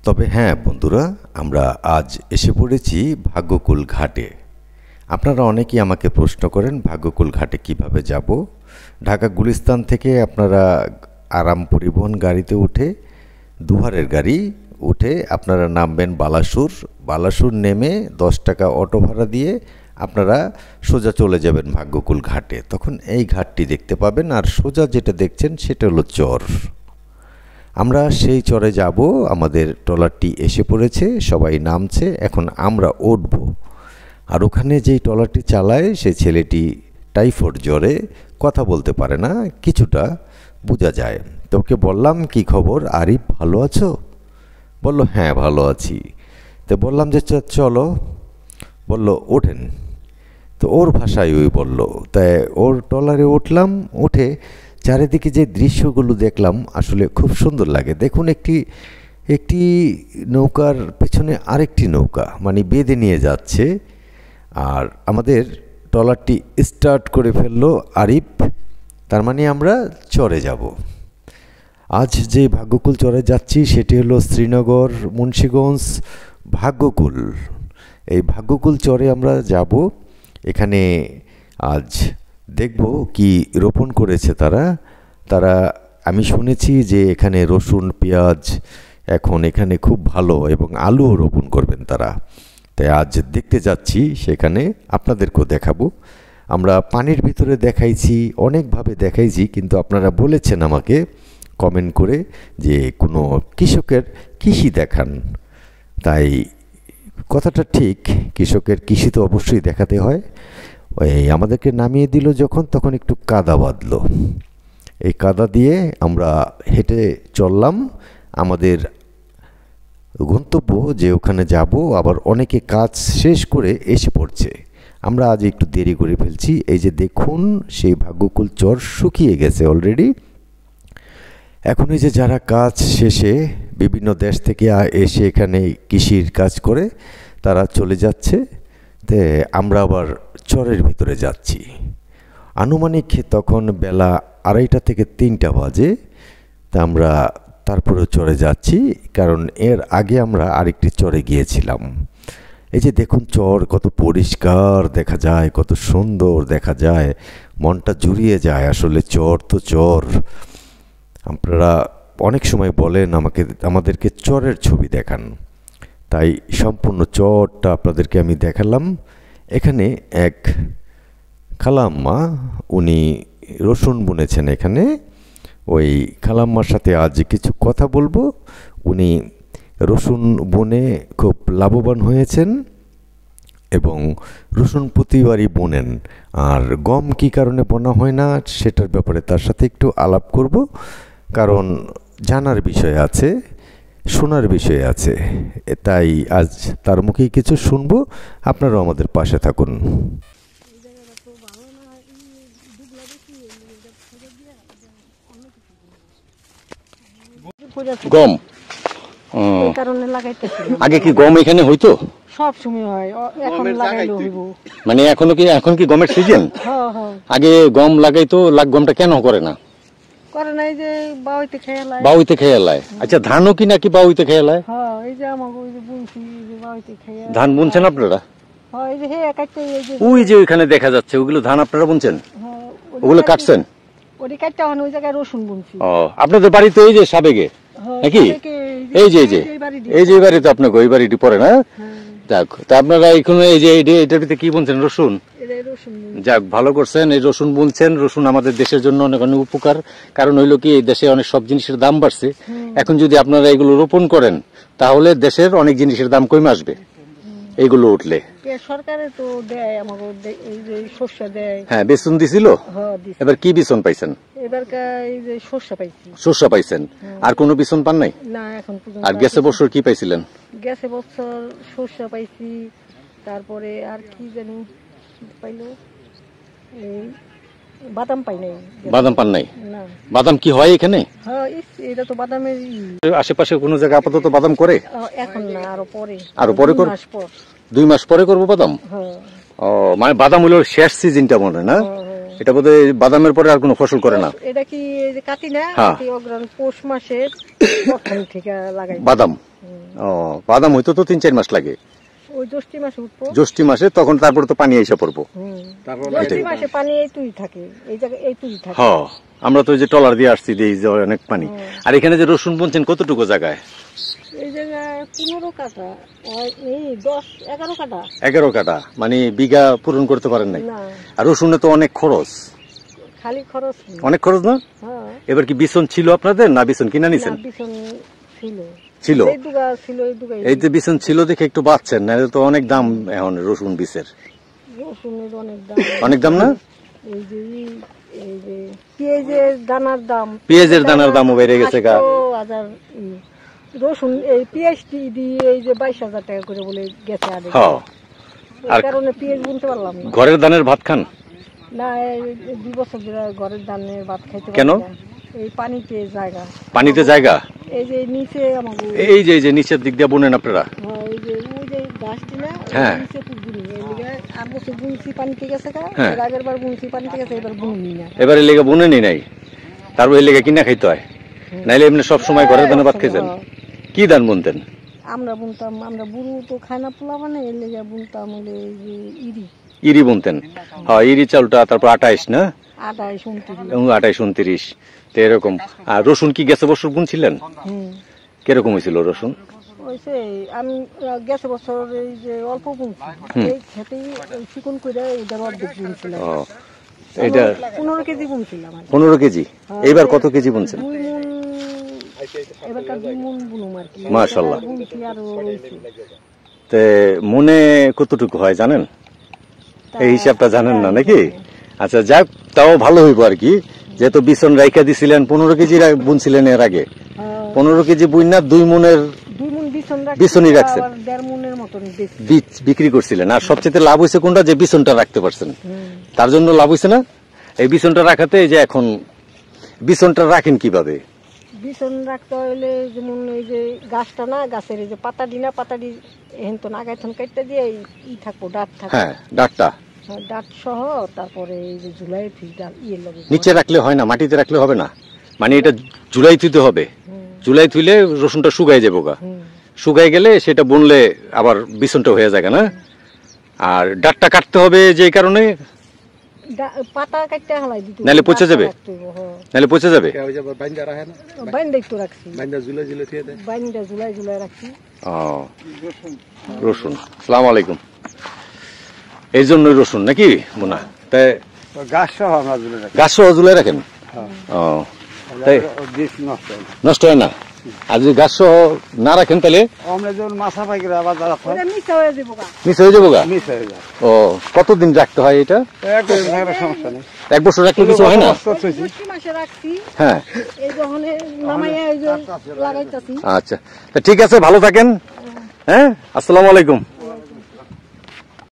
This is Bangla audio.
তবে হ্যাঁ বন্ধুরা, আমরা আজ এসে পড়েছি ভাগ্যকুল ঘাটে। আপনারা অনেকেই আমাকে প্রশ্ন করেন ভাগ্যকুল ঘাটে কিভাবে যাব। ঢাকা গুলিস্তান থেকে আপনারা আরাম পরিবহন গাড়িতে উঠে, দুহারের গাড়ি উঠে আপনারা নামবেন বালাসুর। বালাসুর নেমে 10 টাকা অটো ভাড়া দিয়ে আপনারা সোজা চলে যাবেন ভাগ্যকুল ঘাটে। তখন এই ঘাটটি দেখতে পাবেন, আর সোজা যেটা দেখছেন সেটা হলো চর। আমরা সেই চরে যাব। আমাদের ট্রলারটি এসে পড়েছে, সবাই নামছে, এখন আমরা উঠব। আর ওখানে যেই ট্রলারটি চালায় সেই ছেলেটি টাইফয়েড জ্বরে কথা বলতে পারে না, কিছুটা বোঝা যায়। তো ওকে বললাম, কি খবর আরিফ, ভালো আছো? বলল হ্যাঁ ভালো আছি। তো বললাম যে চলো, বলল ওঠেন। তো ওর ভাষায় ওই বলল, তাই ওর ট্রলারে উঠলাম। উঠে চারিদিকে যে দৃশ্যগুলো দেখলাম আসলে খুব সুন্দর লাগে। দেখুন, একটি নৌকার পেছনে আরেকটি নৌকা মানে বেঁধে নিয়ে যাচ্ছে, আর আমাদের ট্রলারটি স্টার্ট করে ফেললো আরিফ। তার মানে আমরা চরে যাব। আজ যে ভাগ্যকুল চরে যাচ্ছি সেটি হলো শ্রীনগর মুন্সিগঞ্জ ভাগ্যকুল। এই ভাগ্যকুল চরে আমরা যাব। এখানে আজ দেখব কি রোপণ করেছে তারা। আমি শুনেছি যে এখানে রসুন পেঁয়াজ এখন এখানে খুব ভালো, এবং আলুও রোপণ করবেন তারা। তাই আজ দেখতে যাচ্ছি, সেখানে আপনাদেরকেও দেখাবো। আমরা পানির ভিতরে দেখাইছি, অনেকভাবে দেখাইছি, কিন্তু আপনারা বলেছেন আমাকে কমেন্ট করে যে কোনো কৃষকের কৃষি দেখান। তাই কথাটা ঠিক, কৃষকের কৃষি তো অবশ্যই দেখাতে হয়। ওই আমাদেরকে নামিয়ে দিল যখন, তখন একটু কাদা বাঁধলো। এই কাদা দিয়ে আমরা হেঁটে চললাম আমাদের গন্তব্য, যে ওখানে যাব। আবার অনেকে কাজ শেষ করে এসে পড়ছে। আমরা আজ একটু দেরি করে ফেলছি। এই যে দেখুন, সেই ভাগ্যকুল চর শুকিয়ে গেছে অলরেডি। এখন এই যে যারা কাজ শেষে বিভিন্ন দেশ থেকে এসে এখানে কৃষির কাজ করে তারা চলে যাচ্ছে। তে আমরা আবার চরের ভিতরে যাচ্ছি। আনুমানিক তখন বেলা 2:30 থেকে 3টা বাজে। তা আমরা তারপরেও চরে যাচ্ছি, কারণ এর আগে আমরা আরেকটি চরে গিয়েছিলাম। এই যে দেখুন, চর কত পরিষ্কার দেখা যায়, কত সুন্দর দেখা যায়, মনটা জুড়িয়ে যায়। আসলে চর তো চর। আপনারা অনেক সময় বলেন আমাদেরকে চরের ছবি দেখান, তাই সম্পূর্ণ চরটা আপনাদেরকে আমি দেখালাম। এখানে এক খালাম্মা, উনি রসুন বুনেছেন এখানে। ওই খালাম্মার সাথে আজ কিছু কথা বলবো। উনি রসুন বুনে খুব লাভবান হয়েছেন, এবং রসুন প্রতিবারই বোনেন। আর গম কী কারণে বোনা হয় না সেটার ব্যাপারে তার সাথে একটু আলাপ করব, কারণ জানার বিষয় আছে, শোনার বিষয় আছে। তাই আজ তার মুখেই কিছু শুনবো। আপনারাও আমাদের পাশে থাকুন। গম আগে কি গম এখানে হইতো? সব সময় হয়, এখন লাগাইলো হইব। মানে এখন কি গমের সিজন? আগে গম লাগাইতো, গমটা কেন করে না? করে নাই যে বাউইতে খেয়ালায়। বাউইতে খেয়ালায়। আচ্ছা, ধানও কি নাকি বাউইতে খেয়ালায়? হ্যাঁ, এই যে আমাকে ওই যে বুনছি, যে বাউইতে খেয়া। ধান বুনছেন আপনারা? হ্যাঁ, এই যে হে কাটতে, এই যে ওই যে ওইখানে দেখা যাচ্ছে ওগুলো ধান আপনারা বুনছেন? হ্যাঁ, ওগুলো কাটছেন? ওই কাটতে ওই জায়গায় রসুন বুনছি। ও, আপনাদের বাড়িতে এই যে সাবেগে নাকি? এই যে এই বাড়িতে আপনাকে ওই বাড়িটি পড়ে না? যাক, তা আপনারা এখানে এই যে এটার ভিতরে কি বুনছেন? রসুন। যাক, ভালো করছেন, এই রসুন বুনছেন। রসুন আমাদের দেশের জন্য অনেক অনেক উপকার। কারণ হইলো কি, এই দেশে অনেক সব জিনিসের দাম বাড়ছে। এখন যদি আপনারা এগুলো রোপণ করেন তাহলে দেশের অনেক জিনিসের দাম কমে আসবে এইগুলো উঠলে। সরকারে তো দেয় আমাকে, এই যে শস্য দেয়। হ্যাঁ, বেতন দিছিল। এবার কি বেতন পাইছেন? এবার এই যে শস্য পাইছি। শস্য পাইছেন, আর কোনো বেতন পান নাই? না, এখন পর্যন্ত। আর গেছে বছর কি পাইছিলেন? গেছে বছর শস্য পাইছি, তারপরে আর কি জানি পাইলো, এই বাদাম পাই নাই। বাদাম পান নাই? না। বাদাম কি হয় এখানে? হ্যাঁ, এটা তো বাদামের আশেপাশে কোনো জায়গা আপাতত বাদাম করে? এখন না, আরো পরে। আরো পরে করব? 2 মাস পরে করবো বাদাম? হ্যাঁ। ও, মানে বাদাম হলো শেষ সিজনটা মনে হয় না? এটা বোধহয় বাদামের পরে আর কোনো ফসল করে না। এটা কি এই যে কাটি না, হ্যাঁ। কাটি অগ্রহণ পৌষ মাসের প্রথম থেকে লাগাই। বাদাম, ও বাদাম হইতো তো 3-4 মাস লাগে। ওই জ্যৈষ্ঠ মাসে উঠবো, জ্যৈষ্ঠ মাসে, তখন তারপরে তো পানি এসে পড়বো। জ্যৈষ্ঠ মাসে পানি এই তুই থাকে, এই জায়গায় এই তুই থাকে। হ্যাঁ, আমরা তো ওই যে ট্রলার দিয়ে আসছি, এই যে অনেক পানি। আর এখানে যে রসুন বুনছেন কতটুকু জায়গায়? এই জায়গায় 15 কাঠা, এই 10-11 কাঠা। 11 কাঠা, মানে বিঘা পূরণ করতে পারেন নাই। না, আর রসুনে তো অনেক খরচ, খালি খরচ না। অনেক খরচ না? হ্যাঁ, এবার কি বিছন ছিল আপনাদের, না বিছন কিনা নিছেন? না, বিছন ছিল, ছিল, এই দুগা ছিল, এই দুগাই। এই যে বিছন ছিল দেখে একটু বাঁচছেন, না তো অনেক দাম এখন রসুন বীজের। রসুনের অনেক দাম, অনেক দাম না? এই যে এই যে পেঁয়াজের দানার দাম, পেঁয়াজের দানার দামও বেড়ে গেছে গা। 8,000 রসুন এই পেঁয়াজ দিয়ে এই যে 22,000 টাকা করে বলে গেছে আগে। হ্যাঁ, এই কারণে পেঁয়াজ বুনতে পারলাম না। ঘরের ধানের ভাত খান না, এই 2 বছর ধরে ঘরের ধানের ভাত খাইতে পারি কেন? না। এই পানিতে জায়গা, পানিতে জায়গা, এই যে নিচে আমাকে, এই যে নিচের দিক দিয়ে বুনেন আপনারা? হ্যাঁ, ওই যে গাছটি না, ওই হ্যাঁ। নিচে খুব বুনি। এই লিগে 8 বছর বুনছি, পানিতে গেছে গা। হ্যাঁ। এর আগের বার বুনছি, পানিতে গেছে, এবার বুনি না। এবারে লেগে বুনেনি নাই, তারপর এই লেগে কিনা খাইতে হয়, নাইলে এমনি সব সময় ঘরের ধানে ভাত খাইতেন। কি ধান বুনতেন? আমরা বুনতাম, আমরা বুড়ো তো খাই না পোলা, মানে এর লেগে বুনতাম হলে এই যে ইরি, ইরি বুনতেন। হ্যাঁ, ইরি চালটা, তারপর 28 না, 28-29। 28-29 তো এরকম। আর রসুন কি গেছে বছর বুনছিলেন? কিরকম হয়েছিল রসুন? ওইসে আমি গেছে বছর এই যে অল্প বুনছি, এই খেতেই চিকন করে এটার অর্ধেক বুনছিলাম। ও, এটা 15 কেজি বুনছিলাম আর কি। 15 কেজি। এইবার কত কেজি বুনছেন? 2 মণ, এবারকার 2 মণ বুনুম আর কি। মাশাআল্লাহ। বুনছি আরো রয়েছে। তে মনে কতটুকু হয় জানেন? এই হিসাবটা জানেন না নাকি? আচ্ছা, যাক, তাও ভালো হইব আর কি, যেহেতু বিছন রাইখা দিছিলেন। 15 কেজি বুনছিলেন এর আগে, 15 কেজি বুইনা 2 মণের 2 মণ বিছনই রাখছেন, 1.5 মণের মতন বীজ বিক্রি করছিলেন। আর সবচেয়ে লাভ হয়েছে কোনটা? যে বিছনটা রাখতে পারছেন, তার জন্য লাভ হয়েছে না? এই বিছনটা রাখাতে, এই যে এখন বিছনটা রাখেন কিভাবে? বিছন রাখতে হইলে যেমন এই যে গাছটা না, গাছের এই যে পাতাডি না, পাতাডি এখন তো নাগাইথন কাটতে দিয়ে ই থাকবো, ডাট থাকবো। হ্যাঁ, ডাটটা ডাট সহ, তারপরে এই যে ঝুলাই ফিডাল ইয়ে লাগে। নিচে রাখলে হয় না, মাটিতে রাখলে হবে না, মানে এটা জুলাই থুইতে হবে। জুলাই থুইলে রসুনটা শুকাই যাবো গা, শুকাই গেলে সেটা বুনলে আবার বিছনটা হয়ে যায় না। আর ডাটটা কাটতে হবে যে কারণে, পাতা কাটতে হালাই দিতে, নাহলে পচে যাবে, নাহলে পচে যাবে। বাইন্দা একটু রাখছি, বাইন্দা ঝুলাই ঝুলাই রাখছি। ও, রসুন। আসসালামু আলাইকুম। এই জন্যই রসুন নাকি বোনা? তাই গাছ সহ আমরা ঝুলে রাখি। গাছ সহ ঝুলাই রাখেন? ও, তাই বীজ নষ্ট হয় না। নষ্ট হয় না? আর যদি গাছ সহ না রাখেন তাহলে আমরা যেমন মাছা পাইকারি আবার ওটা মিশা হয়ে যাবো গা। মিস হয়ে যাবো গা। মিস হয়ে যায়। ও, কতদিন রাখতে হয় এটা? সমস্যা নেই। 1 বছর রাখলে কিছু হয় না? জ্যৈষ্ঠ মাসে রাখছি, হ্যাঁ, এই যখন নামাইয়া এই যে লাগাইতাছি। আচ্ছা, তা ঠিক আছে, ভালো থাকেন। হ্যাঁ, আসসালামু আলাইকুম।